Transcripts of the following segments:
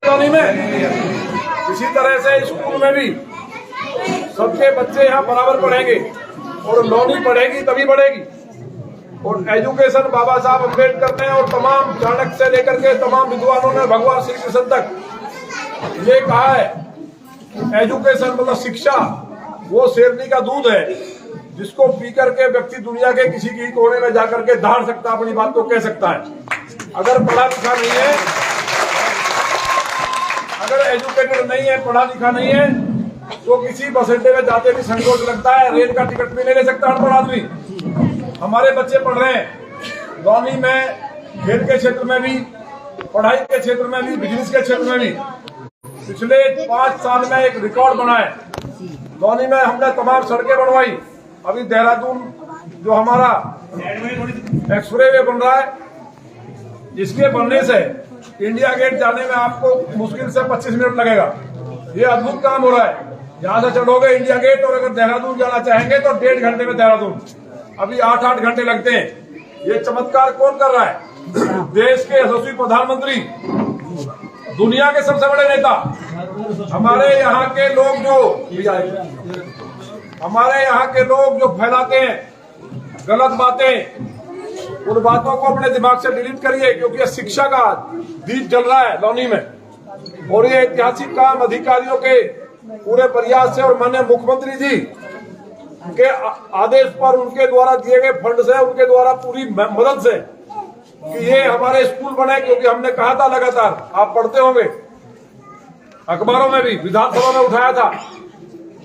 में इसी तरह से स्कूल में भी सबके बच्चे यहाँ बराबर पढ़ेंगे और लॉनी पढ़ेगी तभी बढ़ेगी। और एजुकेशन बाबा साहब अम्बेडकर ने और तमाम चाणक्य से लेकर के तमाम विद्वानों ने भगवान श्री कृष्ण तक ये कहा है कि एजुकेशन मतलब शिक्षा वो शेरनी का दूध है जिसको पी करके व्यक्ति दुनिया के किसी की कोने में जाकर के धार सकता, अपनी बात को कह सकता है। अगर पढ़ा लिखा नहीं है, अगर एजुकेटेड नहीं है, पढ़ा लिखा नहीं है, तो किसी बस अड्डे में जाते भी संकोच लगता है, रेल का टिकट भी नहीं ले सकता अनपढ़ आदमी। हमारे बच्चे पढ़ रहे हैं लॉनी में, खेल के क्षेत्र में भी, पढ़ाई के क्षेत्र में भी, बिजनेस के क्षेत्र में भी। पिछले 5 साल में एक रिकॉर्ड बना है। लॉनी में हमने तमाम सड़कें बनवाई। अभी देहरादून जो हमारा एक्सप्रेस वे बन रहा है, इसके बनने से इंडिया गेट जाने में आपको मुश्किल से 25 मिनट लगेगा। ये अद्भुत काम हो रहा है। यहाँ से चढ़ोगे इंडिया गेट और अगर देहरादून जाना चाहेंगे तो 1.5 घंटे में देहरादून। अभी 8-8 घंटे लगते हैं। ये चमत्कार कौन कर रहा है? देश के यशस्वी प्रधानमंत्री, दुनिया के सबसे बड़े नेता, हमारे यहाँ के लोग जो फैलाते हैं गलत बातें, उन बातों को अपने दिमाग से डिलीट करिए, क्योंकि ये शिक्षा का दीप जल रहा है लॉनी में। और ये ऐतिहासिक काम अधिकारियों के पूरे प्रयास से और माननीय मुख्यमंत्री जी के आदेश पर, उनके द्वारा दिए गए फंड से, उनके द्वारा पूरी मदद से कि ये हमारे स्कूल बने। क्योंकि हमने कहा था लगातार, आप पढ़ते होंगे अखबारों में भी, विधानसभा में उठाया था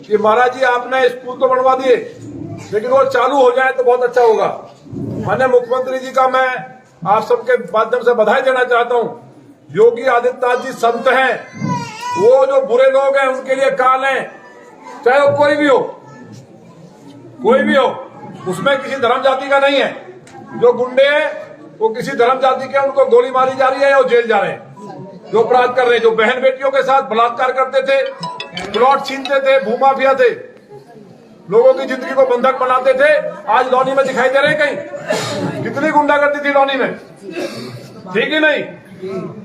कि महाराज जी आपने स्कूल तो बनवा दिए, लेकिन वो चालू हो जाए तो बहुत अच्छा होगा। माननीय मुख्यमंत्री जी का मैं आप सबके माध्यम से बधाई देना चाहता हूँ। योगी आदित्यनाथ जी संत हैं। वो जो बुरे लोग हैं उनके लिए काल है, चाहे वो कोई भी हो, उसमें किसी धर्म जाति का नहीं है। जो गुंडे हैं वो किसी धर्म जाति के, उनको गोली मारी जा रही है और जेल जा रहे हैं। जो अपराध कर रहे हैं, जो बहन बेटियों के साथ बलात्कार करते थे, प्लॉट छीनते थे, भूमाफिया थे, लोगों की जिंदगी को बंधक बनाते थे, आज लॉनी में दिखाई दे रहे हैं कहीं? कितनी गुंडागर्दी थी लॉनी में, ठीक ही नहीं?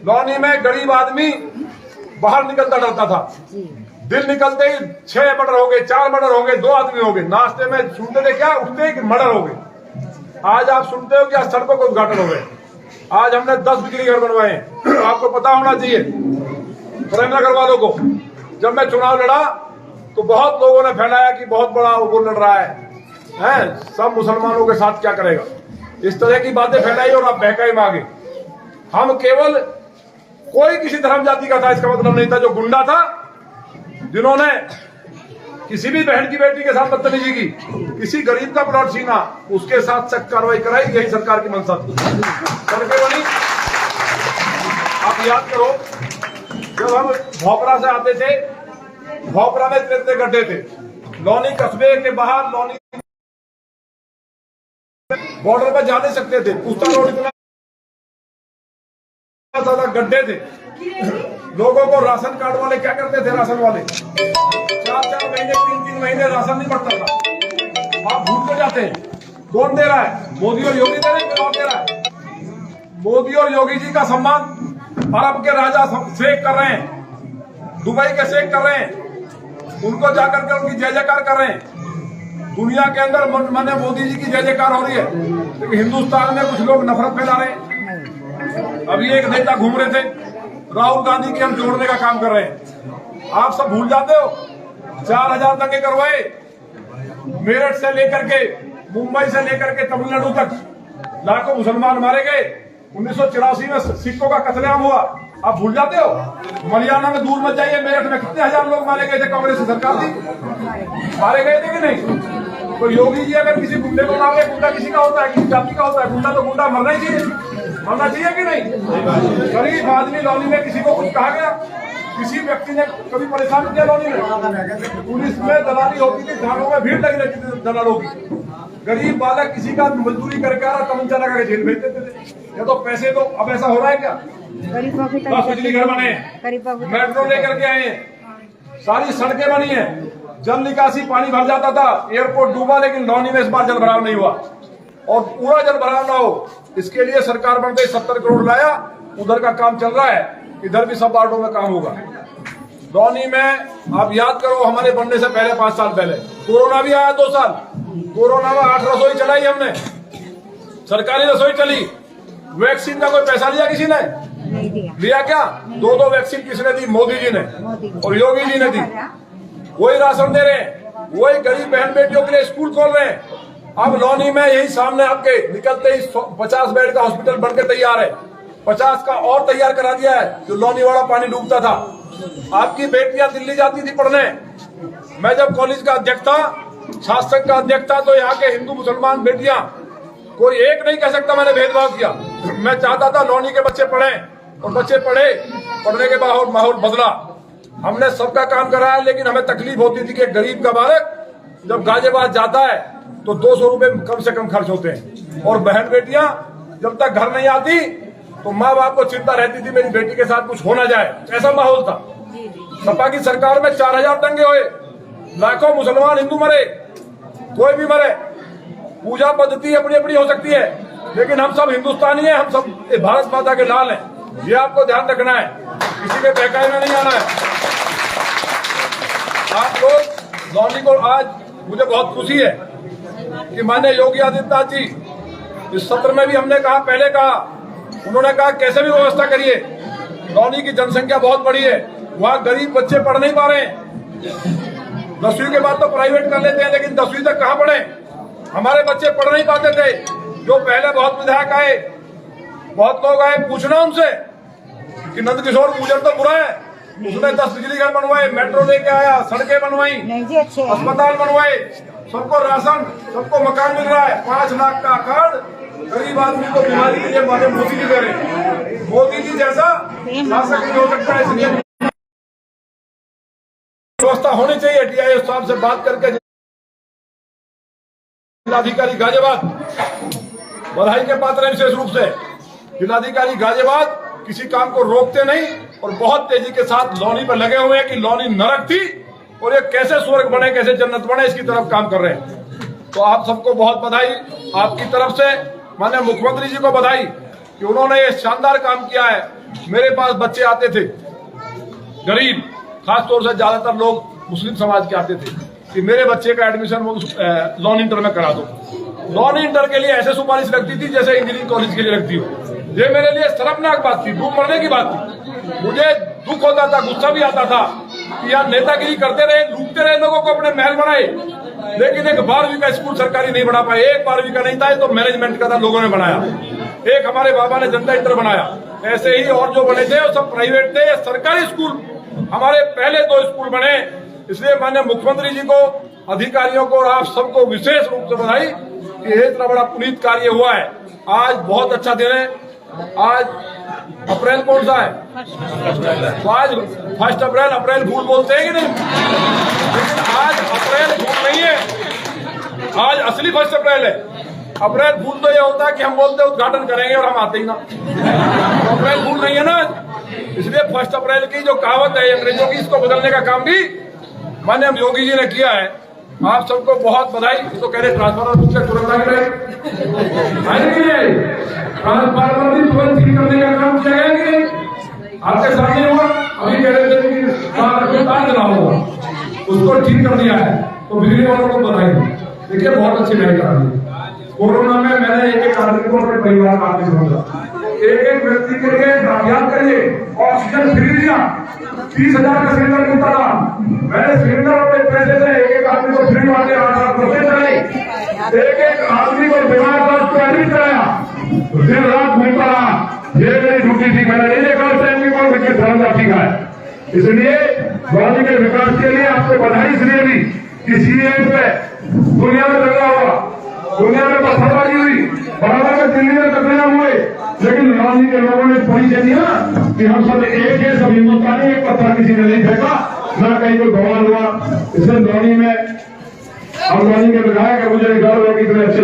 लॉनी में गरीब आदमी बाहर निकलता डरता था। दिन निकलते ही 6 मर्डर हो गए, 4 मर्डर हो गए, 2 आदमी हो गए। नाश्ते में सुनते थे क्या, उठते ही मर्डर हो गए। आज आप सुनते हो कि आज सड़कों का उद्घाटन हो गए। आज हमने 10 बिजली घर बनवाए हैं। आपको पता होना चाहिए प्रेमनगर वालों को, जब मैं चुनाव लड़ा तो बहुत लोगों ने फैलाया कि बहुत बड़ा वो लड़ रहा है, सब मुसलमानों के साथ क्या करेगा, इस तरह की बातें फैलाई और आप बहकाई मांगे। हम केवल कोई किसी धर्म जाति का था इसका मतलब नहीं था। जो गुंडा था, जिन्होंने किसी भी बहन की बेटी के साथ बदतमीजी की, किसी गरीब का प्लॉट छीना, उसके साथ सख्त कार्रवाई कराई। यही सरकार की मंशा थी। सड़कें बनी। आप याद करो, जब हम भोपरा से आते थे, भोपरा में इतने गड्ढे थे। लॉनी कस्बे के बाहर, लॉनी बॉर्डर पर जा नहीं सकते थे। पुस्ता रोड इतना ज्यादा गड्ढे थे। लोगों को राशन कार्ड वाले क्या करते थे, राशन वाले 4-4 महीने, 3-3 महीने राशन नहीं पड़ता था। आप भूल के जाते हैं। कौन दे रहा है? मोदी और योगी दे रहे हैं। कौन दे रहा है? मोदी और योगी जी का सम्मान अरब के राजा शेख कर रहे हैं, दुबई के शेख कर रहे हैं। उनको जाकर के उनकी जय जयकार कर रहे हैं। दुनिया के अंदर माननीय मोदी जी की जय जयकार हो रही है, लेकिन हिंदुस्तान में कुछ लोग नफरत फैला रहे हैं। अभी एक नेता घूम रहे थे, राहुल गांधी के हम जोड़ने का काम कर रहे हैं। आप सब भूल जाते हो, 4000 दंगे करवाए, मेरठ से लेकर के, मुंबई से लेकर के तमिलनाडु तक लाखों मुसलमान मारे गए। 1984 में सिखों का कत्लेआम हुआ, आप भूल जाते हो। मरियाना में दूर मत जाइए, मेरठ में कितने हजार लोग मारे गए थे, कांग्रेस की सरकार थी, मारे गए थे कि नहीं? तो योगी जी अगर किसी गुंडे को मारे, गुंडा किसी का होता है, किसी जाति का होता है, गुंडा तो गुंडा मरना ही चाहिए, मरना चाहिए कि नहीं? गरीब आदमी लॉनी में किसी को कुछ कहा गया? किसी व्यक्ति ने कभी परेशान किया लॉनी में? पुलिस में दलाली होती थी, थानों में भीड़ लगी रहती थी दलालों की। गरीब बालक किसी का मजदूरी करके आ रहा, तमंचा लगा के जेल भेज देते थे। या तो पैसे दो। अब ऐसा हो रहा है क्या? 10 बिजली घर बने, मेट्रो लेकर के आए, सारी सड़कें बनी है, जल निकासी, पानी भर जाता था, एयरपोर्ट डूबा, लेकिन लॉनी में इस बार जल भराव नहीं हुआ। और पूरा जल भराव ना हो, इसके लिए सरकार बढ़ गई, 70 करोड़ लाया, उधर का काम चल रहा है। इधर भी सब वार्डों में काम होगा। लौनी में आप याद करो, हमारे बनने से पहले 5 साल पहले कोरोना भी आया। 2 साल कोरोना में 8 रसोई चलाई हमने, सरकारी रसोई चली। वैक्सीन का कोई पैसा लिया किसी ने? नहीं लिया क्या? 2 वैक्सीन किसने दी? मोदी जी ने और योगी जी ने दी। वही राशन दे रहे हैं, वही गरीब बहन बेटियों के लिए स्कूल खोल रहे हैं। अब लौनी में यही सामने आपके निकलते ही 50 बेड का हॉस्पिटल बनकर तैयार है। 50 का और तैयार करा दिया है, जो लौनी वाला पानी डूबता था। आपकी बेटियां दिल्ली जाती थी पढ़ने। मैं जब कॉलेज का अध्यक्ष था, शासक का अध्यक्ष था, तो यहाँ के हिंदू मुसलमान बेटियां कोई एक नहीं कह सकता मैंने भेदभाव किया। मैं चाहता था लौनी के बच्चे पढ़े और बच्चे पढ़े, पढ़ने के बाद माहौल बदला। हमने सबका काम कराया, लेकिन हमें तकलीफ होती थी कि गरीब का बालक जब गाजियाबाद जाता है तो 200 रुपए कम से कम खर्च होते हैं, और बहन बेटियां जब तक घर नहीं आती तो माँ बाप को चिंता रहती थी मेरी बेटी के साथ कुछ हो ना जाए। ऐसा माहौल था। सपा की सरकार में 4000 दंगे हुए, लाखों मुसलमान हिंदू मरे, कोई भी मरे। पूजा पद्धति अपनी अपनी हो सकती है, लेकिन हम सब हिंदुस्तानी हैं, हम सब भारत माता के लाल हैं। ये आपको ध्यान रखना है, किसी के बहकावे में नहीं आना है। आप लोग लौनी को आज मुझे बहुत खुशी है कि माननीय योगी आदित्यनाथ जी इस सत्र में भी हमने कहा, पहले कहा, उन्होंने कहा कैसे भी व्यवस्था करिए। लौनी की जनसंख्या बहुत बड़ी है, वहाँ गरीब बच्चे पढ़ नहीं पा रहे हैं। 10वीं के बाद तो प्राइवेट कर लेते हैं, लेकिन 10वीं तक कहाँ पढ़े? हमारे बच्चे पढ़ नहीं पाते थे। जो पहले बहुत विधायक आए, बहुत लोग आए, पूछना उनसे कि नंदकिशोर गुर्जर तो बुरा है, उसने 10 बिजली घर बनवाए, मेट्रो लेके आया, सड़कें बनवाई, अस्पताल बनवाए, सबको राशन, सबको मकान मिल रहा है। 5 लाख का कार्ड गरीब आदमी को बीमारी के लिए माने मोदी जी दे रहे। मोदी जी जैसा शासक नहीं हो सकता, इसलिए व्यवस्था होनी चाहिए। DIO साहब से बात करके जिलाधिकारी गाजियाबाद बधाई के पात्र है विशेष रूप से। जिलाधिकारी गाजियाबाद किसी काम को रोकते नहीं और बहुत तेजी के साथ लौनी पर लगे हुए हैं कि लौनी नरक थी और ये कैसे स्वर्ग बने, कैसे जन्नत बने, इसकी तरफ काम कर रहे हैं। तो आप सबको बहुत बधाई, आपकी तरफ से माननीय मुख्यमंत्री जी को बधाई कि उन्होंने ये शानदार काम किया है। मेरे पास बच्चे आते थे गरीब, खासतौर से ज्यादातर लोग मुस्लिम समाज के आते थे कि मेरे बच्चे का एडमिशन लॉन इंटर में करा दो। लॉन इंटर के लिए ऐसे सुपारिश लगती थी जैसे इंजीनियरिंग कॉलेज के लिए लगती हो। ये मेरे लिए शर्मनाक बात थी, डूब मरने की बात थी। मुझे दुख होता था, गुस्सा भी आता था कि यार नेतागिरी करते रहे, लूटते रहे, लोगों को अपने महल बनाए, लेकिन एक 12वीं का स्कूल सरकारी नहीं बना पाए। एक 12वीं का नहीं था, ये तो मैनेजमेंट का था, लोगों ने बनाया। एक हमारे बाबा ने जनता इंटर बनाया। ऐसे ही और जो बने थे वो सब प्राइवेट थे। सरकारी स्कूल हमारे पहले 2 स्कूल बने। इसलिए माननीय मुख्यमंत्री जी को, अधिकारियों को और आप सबको विशेष रूप से बधाई कि इतना बड़ा पुनीत कार्य हुआ है। आज बहुत अच्छा दिन है। आज अप्रैल कौन सा है? तो आज 1 अप्रैल, अप्रैल फूल बोलते हैं कि नहीं? लेकिन आज अप्रैल फूल नहीं है, आज असली 1 अप्रैल है। अप्रैल फूल तो ये होता है कि हम बोलते हैं उद्घाटन करेंगे और हम आते ही ना। तो अप्रैल फूल नहीं है ना, इसलिए 1 अप्रैल की जो कहावत है अंग्रेजों की, इसको बदलने का काम भी माननीय योगी जी ने किया है। आप सबको बहुत बधाई। तो कह रहे ट्रांसफार्मर बुक से तुरंत आगे ट्रांसफार्मर भी तुरंत ठीक करने का काम किया गया कि आपके सामने हुआ। अभी कह रहे थे कि तार ना होगा, उसको ठीक कर दिया है। तो बिजली वालों को बधाई। देखिए बहुत अच्छी नहीं करा दी। कोरोना में मैंने एक आदमी को अपने परिवार का आदमी समझा। एक व्यक्ति के लिए याद करिए, ऑक्सीजन फ्री दिया। 30,000 का सिलेंडर मिलता था, मैंने सिलेंडर अपने पैसे से एक आदमी को फ्री वाले 8 रुपए चले। एक आदमी को बीमार था, उसको एडमिट कराया, दिन रात घूमता रहा। ये मेरी ड्यूटी थी, मैंने नहीं देखा धर्म ठीक है। इसलिए लौनी के विकास के लिए आपको बधाई। इसलिए भी कि CAA पे दुनिया में लगा हुआ, दुनिया में पत्थरबाजी हुई, बराबर में दिल्ली में तकलीफ हुए, लेकिन लौनी के लोगों ने परिचय दिया कि हम सब एक है, सब हिंदुस्तानी। एक पत्थर किसी ने नहीं फेंका, न कहीं कोई बवाल हुआ। इसलिए लौनी में हम लौनी के विधायक है, मुझे गर्व है कि इतने अच्छे